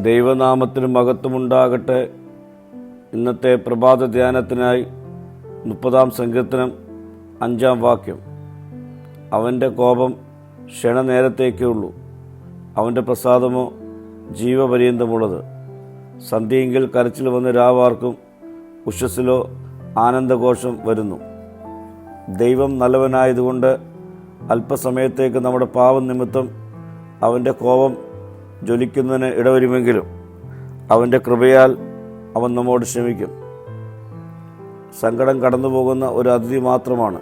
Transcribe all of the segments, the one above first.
ദൈവനാമത്തിന് മഹത്വമുണ്ടാകട്ടെ. ഇന്നത്തെ പ്രഭാത ധ്യാനത്തിനായി 30-ാം സങ്കീർത്തനം 5-ാം വാക്യം. അവൻ്റെ കോപം ക്ഷണനേരത്തേക്കേ ഉള്ളൂ, അവൻ്റെ പ്രസാദമോ ജീവപര്യന്തമുള്ളത്. സന്ധ്യയെങ്കിൽ കരച്ചിൽ വന്ന് രാവാർക്കും, ഉഷസ്സിലോ ആനന്ദഘോഷം വരുന്നു. ദൈവം നല്ലവനായതുകൊണ്ട് അല്പസമയത്തേക്ക് നമ്മുടെ പാപം നിമിത്തം അവൻ്റെ കോപം ജ്വലിക്കുന്നതിന് ഇടവരുമെങ്കിലും അവൻ്റെ കൃപയാൽ അവൻ നമ്മോട് ക്ഷമിക്കും. സങ്കടം കടന്നു പോകുന്ന ഒരു അതിഥി മാത്രമാണ്.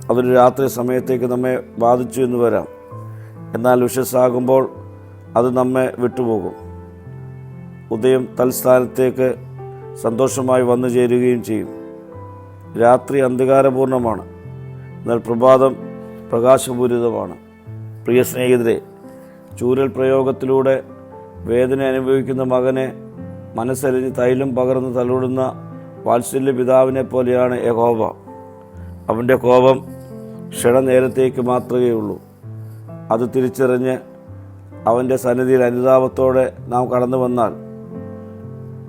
അതൊരു രാത്രി സമയത്തേക്ക് നമ്മെ ബാധിച്ചു എന്ന് വരാം. എന്നാൽ ഉഷസ്സാകുമ്പോൾ അത് നമ്മെ വിട്ടുപോകും. ഉദയം തൽസ്ഥാനത്തേക്ക് സന്തോഷമായി വന്നു ചേരുകയും ചെയ്യും. രാത്രി അന്ധകാരപൂർണമാണ്, എന്നാൽ പ്രഭാതം പ്രകാശപൂരിതമാണ്. പ്രിയ സ്നേഹിതരെ, ചൂരൽ പ്രയോഗത്തിലൂടെ വേദന അനുഭവിക്കുന്ന മകനെ മനസ്സലിഞ്ഞ് തൈലം പകർന്ന് തലോടുന്ന വാത്സല്യ പിതാവിനെ പോലെയാണ് യഹോവ. അവൻ്റെ കോപം ക്ഷണനേരത്തേക്ക് മാത്രമേ ഉള്ളൂ. അത് തിരിച്ചറിഞ്ഞ് അവൻ്റെ സന്നിധിയിൽ അനുതാപത്തോടെ നാം കടന്നു വന്നാൽ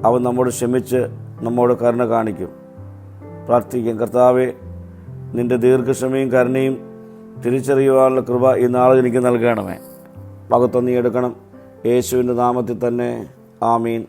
അവൻ നമ്മോട് ക്ഷമിച്ച് നമ്മോട് കരുണ കാണിക്കും. പ്രാർത്ഥിക്കാം. കർത്താവേ, നിൻ്റെ ദീർഘക്ഷമയും കരുണയും തിരിച്ചറിയുവാനുള്ള കൃപ ഈ നാളിൽ എനിക്ക് നൽകണമേ. മഹത്വം നീ എടുക്കണം. യേശുവിൻ്റെ നാമത്തിൽ തന്നെ. ആമീൻ.